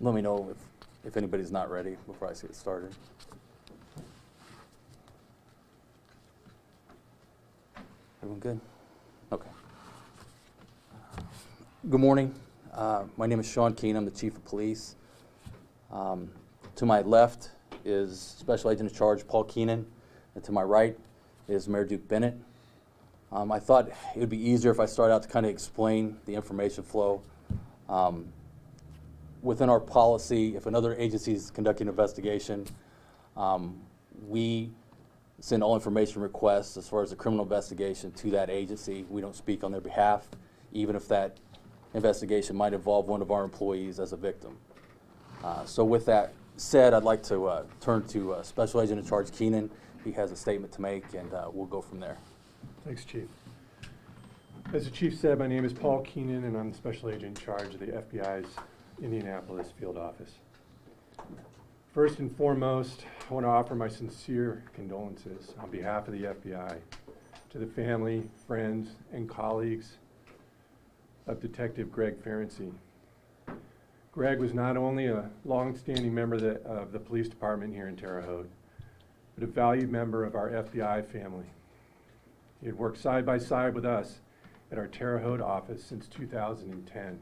Let me know if anybody's not ready before I get started. Everyone good? Okay. Good morning. My name is Sean Keene. I'm the Chief of Police. To my left is Special Agent in Charge Paul Keenan, and to my right is Mayor Duke Bennett. I thought it would be easier if I started out to kind of explain the information flow. Within our policy, if another agency is conducting an investigation, we send all information requests as far as the criminal investigation to that agency. We don't speak on their behalf, even if that investigation might involve one of our employees as a victim. So with that said, I'd like to turn to Special Agent in Charge Keenan. He has a statement to make, and we'll go from there. Thanks, Chief. As the Chief said, my name is Paul Keenan, and I'm the Special Agent in Charge of the FBI's Indianapolis Field Office. First and foremost, I want to offer my sincere condolences on behalf of the FBI to the family, friends, and colleagues of Detective Greg Ferenczi. Greg was not only a long-standing member of the police department here in Terre Haute, but a valued member of our FBI family. He had worked side by side with us at our Terre Haute office since 2010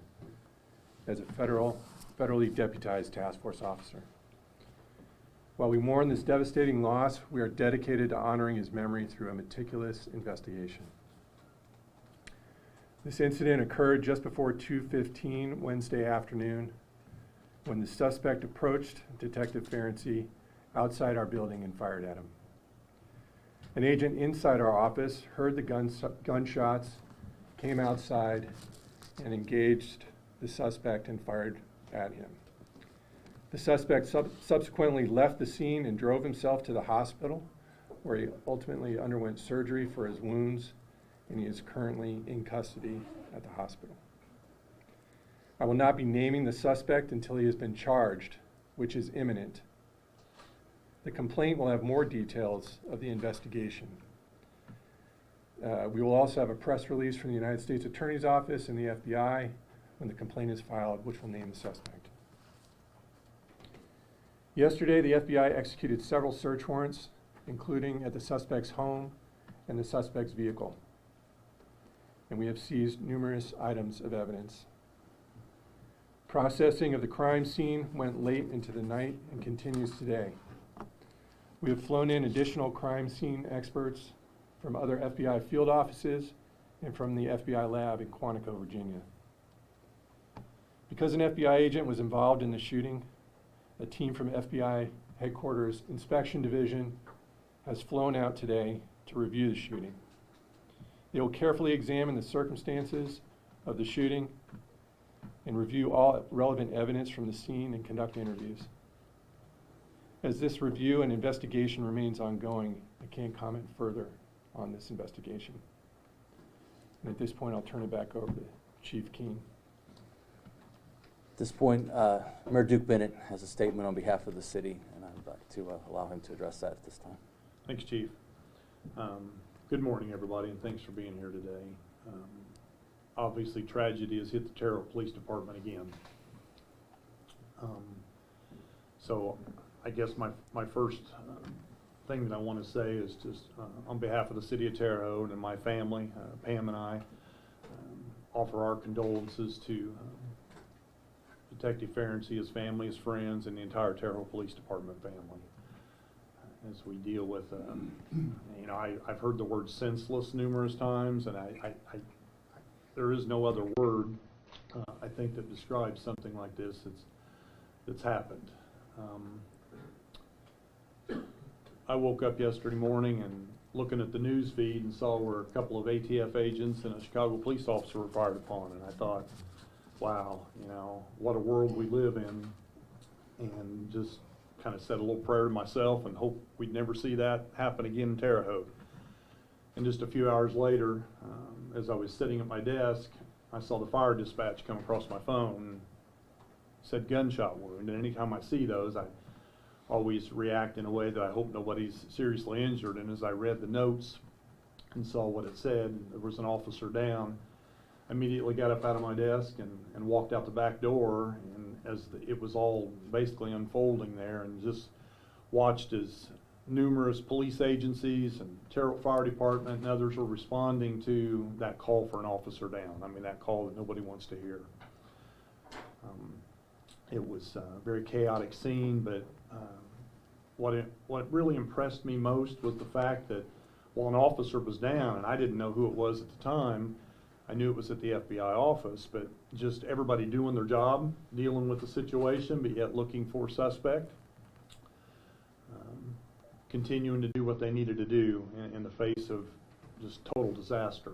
as a federally deputized task force officer. While we mourn this devastating loss, we are dedicated to honoring his memory through a meticulous investigation. This incident occurred just before 2:15 Wednesday afternoon when the suspect approached Detective Ferenczi outside our building and fired at him. An agent inside our office heard the gunshots, came outside, and engaged the suspect and fired at him. The suspect subsequently left the scene and drove himself to the hospital, where he ultimately underwent surgery for his wounds, and he is currently in custody at the hospital. I will not be naming the suspect until he has been charged, which is imminent. The complaint will have more details of the investigation. We will also have a press release from the United States Attorney's Office and the FBI when the complaint is filed, which will name the suspect. Yesterday, the FBI executed several search warrants, including at the suspect's home and the suspect's vehicle. And we have seized numerous items of evidence. Processing of the crime scene went late into the night and continues today. We have flown in additional crime scene experts from other FBI field offices and from the FBI lab in Quantico, Virginia. Because an FBI agent was involved in the shooting, a team from FBI Headquarters Inspection Division has flown out today to review the shooting. They will carefully examine the circumstances of the shooting and review all relevant evidence from the scene and conduct interviews. As this review and investigation remains ongoing, I can't comment further on this investigation. And at this point, I'll turn it back over to Chief Keene. At this point, Mayor Duke Bennett has a statement on behalf of the city, and I'd like to allow him to address that at this time. Thanks, Chief. Good morning, everybody, and thanks for being here today. Obviously, tragedy has hit the Terre Haute Police Department again. So I guess my first thing that I want to say is just on behalf of the city of Terre Haute and my family, Pam and I, offer our condolences to Detective Ferenczi, his family, his friends, and the entire Terre Haute Police Department family. As we deal with, you know, I've heard the word senseless numerous times, and there is no other word, I think, that describes something like this that's happened. I woke up yesterday morning and looking at the news feed and saw where a couple of ATF agents and a Chicago police officer were fired upon, and I thought, wow, you know, what a world we live in, and just kind of said a little prayer to myself and hope we'd never see that happen again in Terre Haute. And just a few hours later, as I was sitting at my desk, I saw the fire dispatch come across my phone and said gunshot wound, and anytime I see those, I always react in a way that I hope nobody's seriously injured. And as I read the notes and saw what it said, there was an officer down, I immediately got up out of my desk and walked out the back door it was all basically unfolding there, and just watched as numerous police agencies and Terre Haute Fire Department and others were responding to that call for an officer down. I mean, that call that nobody wants to hear. It was a very chaotic scene, but what really impressed me most was the fact that while an officer was down, and I didn't know who it was at the time, I knew it was at the FBI office, but just everybody doing their job, dealing with the situation, but yet looking for a suspect, continuing to do what they needed to do in the face of just total disaster.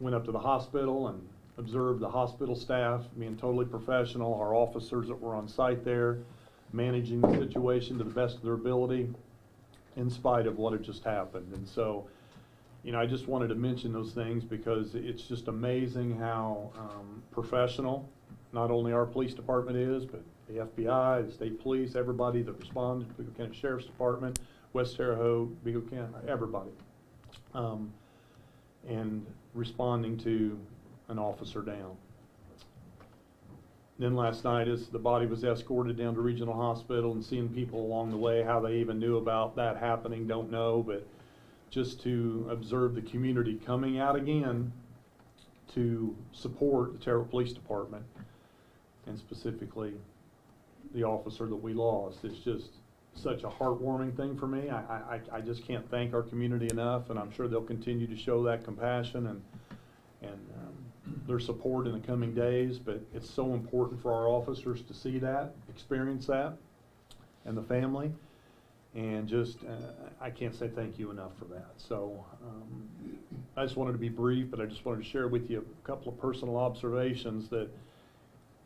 Went up to the hospital and observed the hospital staff being totally professional, our officers that were on site there, managing the situation to the best of their ability in spite of what had just happened. And so, you know, I just wanted to mention those things because it's just amazing how professional not only our police department is, but the FBI, the state police, everybody that responded, Beagle County Sheriff's Department, West Terre Haute, Beagle County, everybody, and responding to an officer down. Then last night, as the body was escorted down to Regional Hospital, and seeing people along the way, how they even knew about that happening, don't know, but just to observe the community coming out again to support the Terre Haute Police Department, and specifically the officer that we lost. It's just such a heartwarming thing for me. I just can't thank our community enough, and I'm sure they'll continue to show that compassion and their support in the coming days. But it's so important for our officers to see that, experience that, and the family. And just, I can't say thank you enough for that. So I just wanted to be brief, but I just wanted to share with you a couple of personal observations that,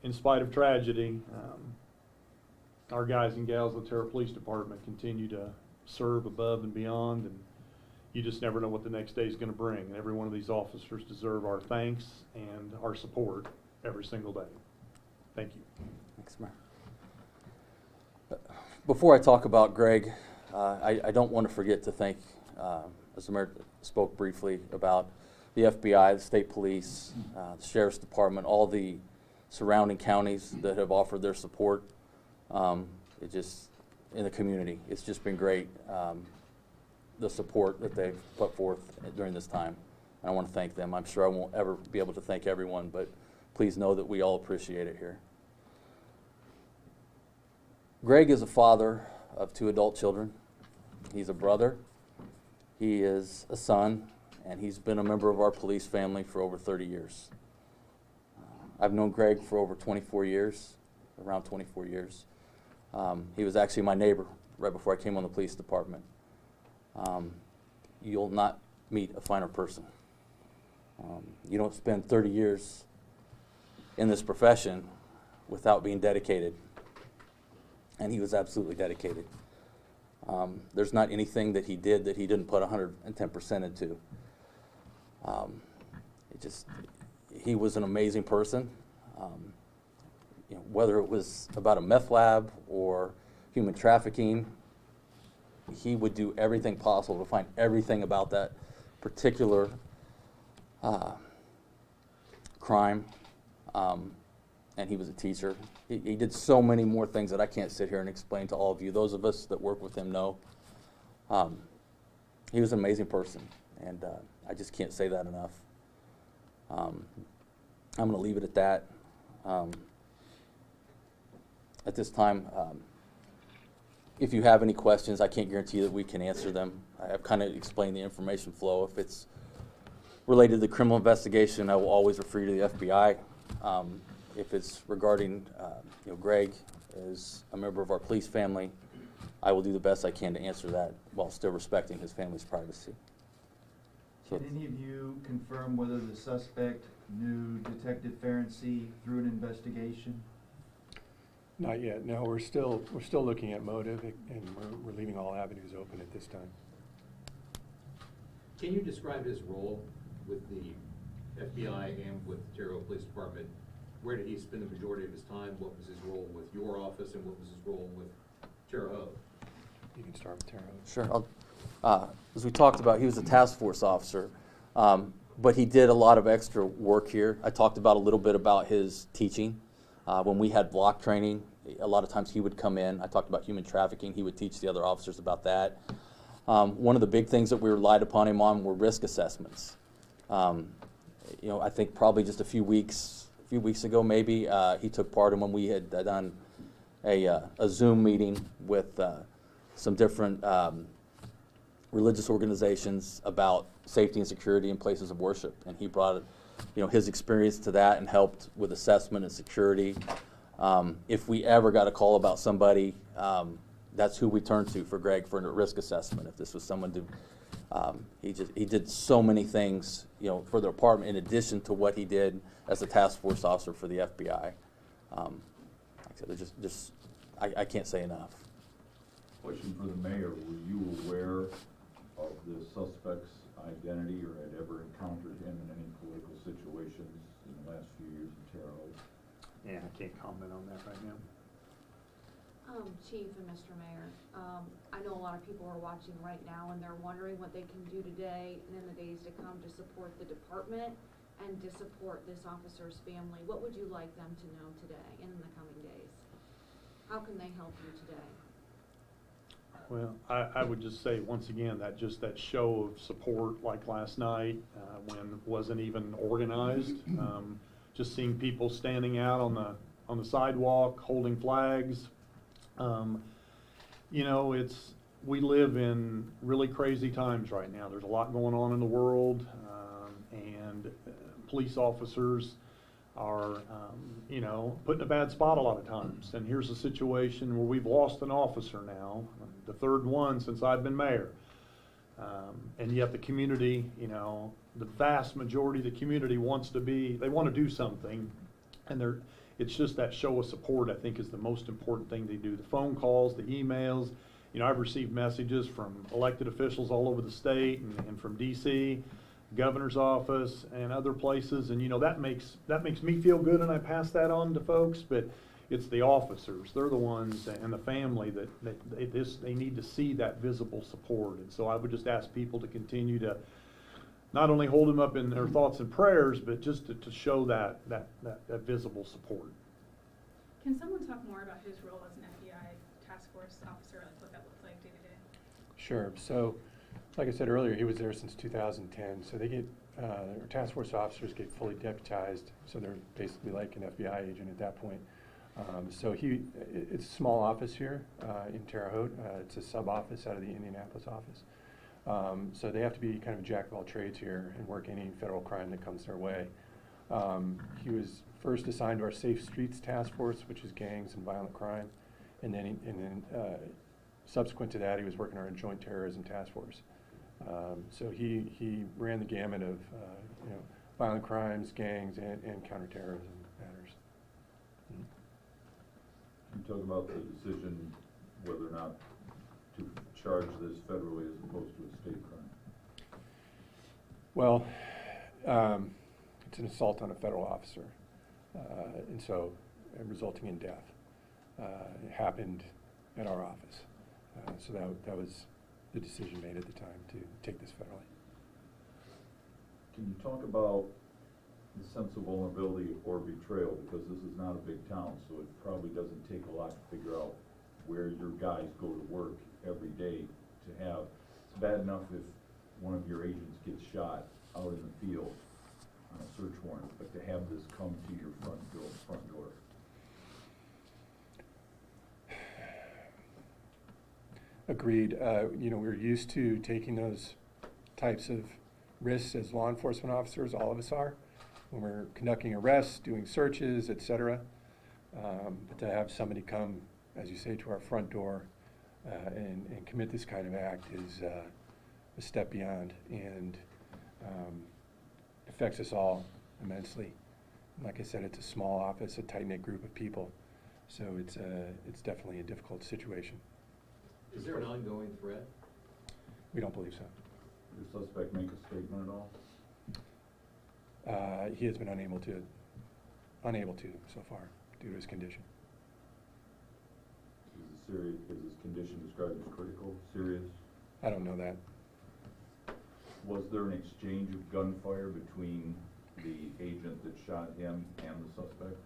in spite of tragedy, our guys and gals of the Terre Haute Police Department continue to serve above and beyond, and you just never know what the next day is going to bring. And every one of these officers deserve our thanks and our support every single day. Thank you. Thanks, Mayor. Before I talk about Greg, I don't want to forget to thank, as the Mayor spoke briefly about, the FBI, the state police, the Sheriff's Department, all the surrounding counties that have offered their support. It just, in the community, it's just been great, the support that they've put forth during this time. And I want to thank them. I'm sure I won't ever be able to thank everyone, but please know that we all appreciate it here. Greg is a father of 2 adult children. He's a brother. He is a son, and he's been a member of our police family for over 30 years. I've known Greg for over 24 years, around 24 years. He was actually my neighbor right before I came on the police department. You'll not meet a finer person. You don't spend 30 years in this profession without being dedicated. And he was absolutely dedicated. There's not anything that he did that he didn't put 110% into. He was an amazing person. You know, whether it was about a meth lab or human trafficking, he would do everything possible to find everything about that particular crime. And he was a teacher. He did so many more things that I can't sit here and explain to all of you. Those of us that work with him know. He was an amazing person, and I just can't say that enough. I'm going to leave it at that. At this time, if you have any questions, I can't guarantee that we can answer them. I've kind of explained the information flow. If it's related to the criminal investigation, I will always refer you to the FBI. If it's regarding, Greg is a member of our police family, I will do the best I can to answer that while still respecting his family's privacy. So, can any of you confirm whether the suspect knew Detective Ferenczi through an investigation? Not yet. No, we're still looking at motive, and we're leaving all avenues open at this time. Can you describe his role with the FBI and with the Terre Haute Police Department? Where did he spend the majority of his time? What was his role with your office, and what was his role with Terre Haute? You can start with Terre Haute. sure. As we talked about, he was a task force officer. But he did a lot of extra work here. I talked about a little bit about his teaching. When we had block training, a lot of times he would come in. I talked about human trafficking. He would teach the other officers about that. One of the big things that we relied upon him on were risk assessments. You know, I think probably just a few weeks ago, maybe he took part in when we had done a Zoom meeting with some different religious organizations about safety and security in places of worship, and he brought, you know, his experience to that and helped with assessment and security. If we ever got a call about somebody, that's who we turned to for Greg for a risk assessment. If this was someone to, he did so many things, you know, for the department in addition to what he did as a task force officer for the FBI. Like I said, there's I can't say enough. Question for the mayor: were you aware of the suspect's identity or had ever encountered him in any political situations in the last few years in Terre Haute? Yeah, I can't comment on that right now. Chief and Mr. Mayor, I know a lot of people are watching right now and they're wondering what they can do today and in the days to come to support the department and to support this officer's family. What would you like them to know today and in the coming days? How can they help you today? Well, I would just say, once again, that show of support like last night, when it wasn't even organized, just seeing people standing out on the sidewalk, holding flags. You know, we live in really crazy times right now. There's a lot going on in the world, and police officers are, you know, put in a bad spot a lot of times. And here's a situation where we've lost an officer now, the third one since I've been mayor. And yet the community, you know, the vast majority of the community they want to do something, and it's just that show of support, I think, is the most important thing they do. The phone calls, the emails. You know, I've received messages from elected officials all over the state and from DC, governor's office, and other places. And, you know, that makes me feel good, and I pass that on to folks. But it's the officers. They're the ones, and the family, that they need to see that visible support. And so I would just ask people to continue to not only hold him up in their thoughts and prayers, but just to show that visible support. Can someone talk more about his role as an FBI task force officer, like what that looks like day to day? Sure. So, like I said earlier, he was there since 2010. So they get, task force officers get fully deputized, so they're basically like an FBI agent at that point. So it's a small office here in Terre Haute. It's a sub-office out of the Indianapolis office. So they have to be kind of a jack of all trades here and work any federal crime that comes their way. He was first assigned to our Safe Streets Task Force, which is gangs and violent crime, and then subsequent to that, he was working on our Joint Terrorism Task Force. So he ran the gamut of you know, violent crimes, gangs, and counterterrorism matters. Can you talk about the decision whether or not to charge this federally as opposed to a state crime? Well, it's an assault on a federal officer, and so resulting in death. It happened at our office, so that was the decision made at the time to take this federally. Can you talk about the sense of vulnerability or betrayal? Because this is not a big town, so it probably doesn't take a lot to figure out where your guys go to work every day to have. It's bad enough if one of your agents gets shot out in the field on a search warrant, but to have this come to your front door. Agreed. You know, we're used to taking those types of risks as law enforcement officers. All of us are, when we're conducting arrests, doing searches, etc. But to have somebody come, as you say, to our front door and commit this kind of act is a step beyond, and affects us all immensely. Like I said, it's a small office, a tight-knit group of people, so it's definitely a difficult situation. Is there an ongoing threat? We don't believe so. Did the suspect make a statement at all? He has been unable to so far due to his condition. Is his condition described as critical, serious? I don't know that. Was there an exchange of gunfire between the agent that shot him and the suspect?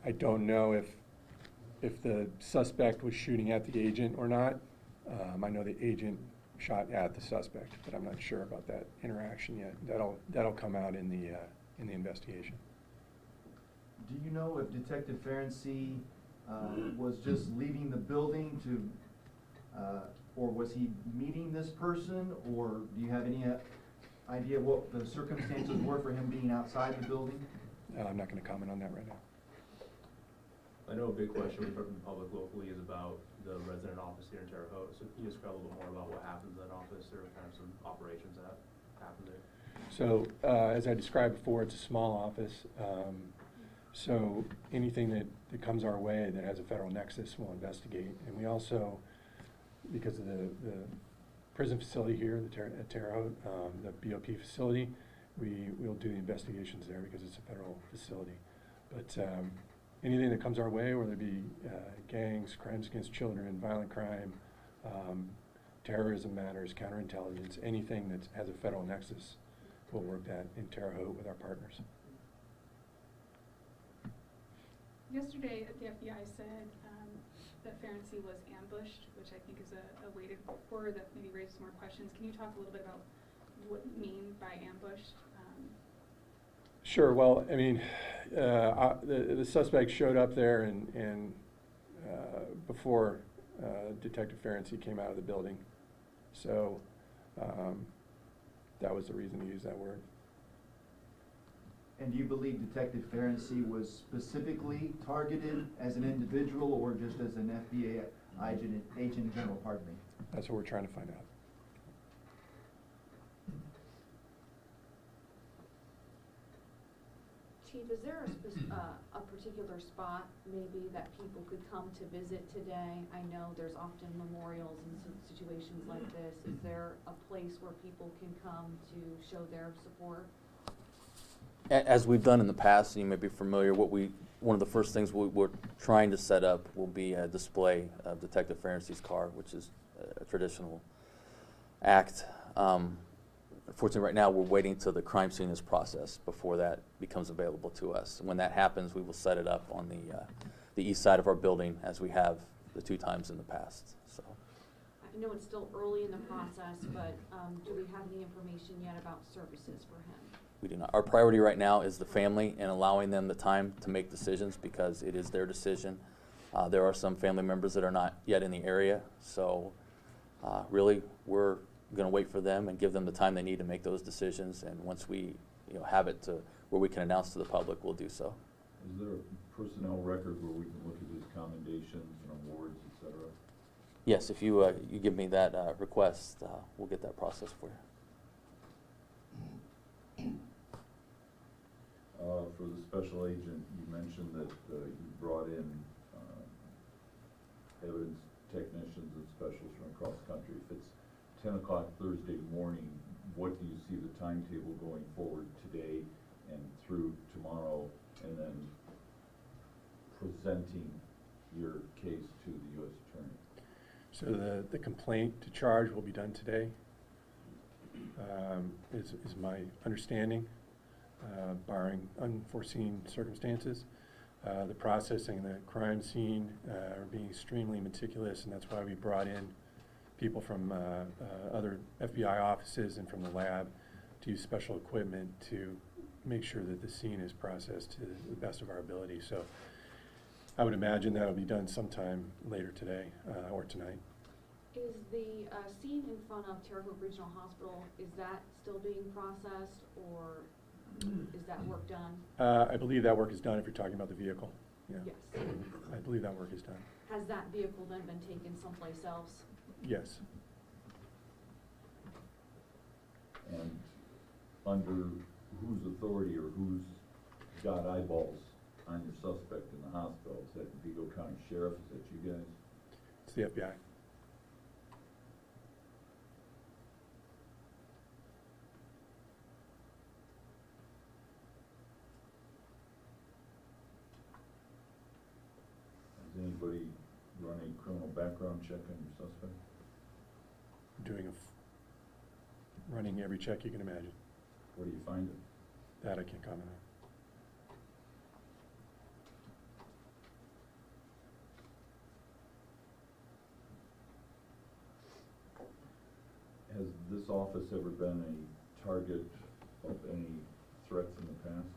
I don't know if the suspect was shooting at the agent or not. I know the agent shot at the suspect, but I'm not sure about that interaction yet. That'll come out in the investigation. Do you know if Detective Ferenczi was just leaving the building to, or was he meeting this person, or do you have any idea what the circumstances were for him being outside the building? I'm not going to comment on that right now. I know a big question we've heard from the public locally is about the resident office here in Terre Haute. So can you describe a little bit more about what happens in that office or kind of some operations that happen there? So as I described before, it's a small office. So anything that comes our way that has a federal nexus, we'll investigate. And we also, because of the prison facility here at Terre Haute, the BOP facility, we'll do the investigations there because it's a federal facility. But anything that comes our way, whether it be gangs, crimes against children, violent crime, terrorism matters, counterintelligence, anything that has a federal nexus, we'll work that in Terre Haute with our partners. Yesterday, the FBI said that Ferenczi was ambushed, which I think is a weighted word that maybe raises more questions. Can you talk a little bit about what you mean by ambushed? Sure. Well, I mean, the suspect showed up there and before Detective Ferenczi came out of the building. So that was the reason to use that word. And do you believe Detective Ferenczi was specifically targeted as an individual or just as an FBI agent general, pardon me? That's what we're trying to find out. Chief, is there a particular spot maybe that people could come to visit today? I know there's often memorials in situations like this. Is there a place where people can come to show their support? As we've done in the past, you may be familiar, one of the first things we're trying to set up will be a display of Detective Ferenczi's car, which is a traditional act. Unfortunately, right now, we're waiting till the crime scene is processed before that becomes available to us. When that happens, we will set it up on the east side of our building, as we have the 2 times in the past. So, I know it's still early in the process, but do we have any information yet about services for him? we do not. Our priority right now is the family and allowing them the time to make decisions because it is their decision. There are some family members that are not yet in the area, so really we're going to wait for them and give them the time they need to make those decisions. And once we have it to where we can announce to the public, we'll do so. Is there a personnel record where we can look at his commendations and awards, et cetera? Yes, if you give me that request, we'll get that process for you. For the special agent, you mentioned that you brought in evidence technicians and specialists from across the country. If it's 10 o'clock Thursday morning, what do you see the timetable going forward today and through tomorrow, and then presenting your case to the U.S. Attorney? So the complaint to charge will be done today, is my understanding, barring unforeseen circumstances. The processing and the crime scene are being extremely meticulous, and that's why we brought in people from other FBI offices and from the lab to use special equipment to make sure that the scene is processed to the best of our ability. So I would imagine that'll be done sometime later today or tonight. Is the scene in front of Terre Haute Regional Hospital, is that still being processed, or is that work done? I believe that work is done if you're talking about the vehicle. Yeah. Yes. I believe that work is done. Has that vehicle then been taken someplace else? Yes. And under whose authority or who's got eyeballs on your suspect in the hospital? Is that Vigo County Sheriff? Is that you guys? It's the FBI. Has anybody run a criminal background check on your suspect? doing running every check you can imagine. Where do you find it? That I can't comment on. Has this office ever been a target of any threats in the past?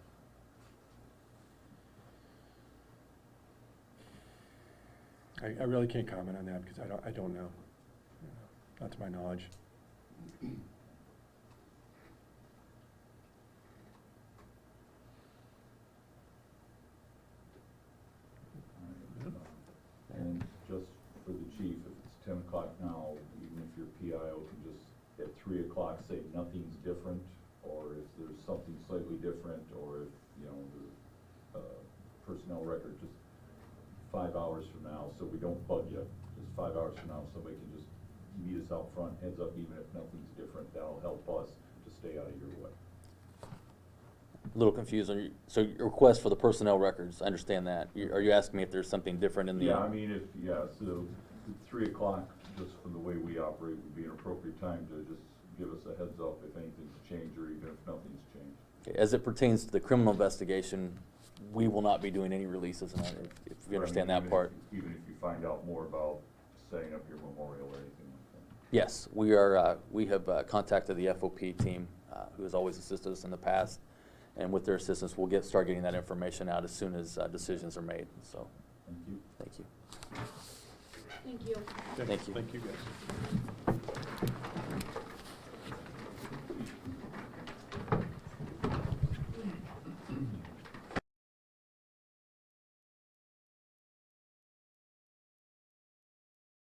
I really can't comment on that because I don't know. Not to my knowledge. And just for the chief, if it's 10 o'clock now, even if your PIO can just at 3 o'clock say nothing's different, or if there's something slightly different, or if, you know, the personnel record, just 5 hours from now, so we don't bug you, just 5 hours from now, somebody can just meet us out front, heads up, even if nothing's different, that'll help us to stay out of your way. A little confused on so your request for the personnel records, I understand that. Are you asking me if there's something different in the? Yeah, I mean, so 3 o'clock, just from the way we operate, would be an appropriate time to just give us a heads up if anything's changed or even if nothing's changed. As it pertains to the criminal investigation, we will not be doing any releases in that, if you understand that part. Even if you find out more about setting up your memorial or anything like that. Yes, we have contacted the FOP team, who has always assisted us in the past, and with their assistance, we'll start getting that information out as soon as decisions are made. So, Thank you. thank you. Thank you. Thank you. Thank you, guys.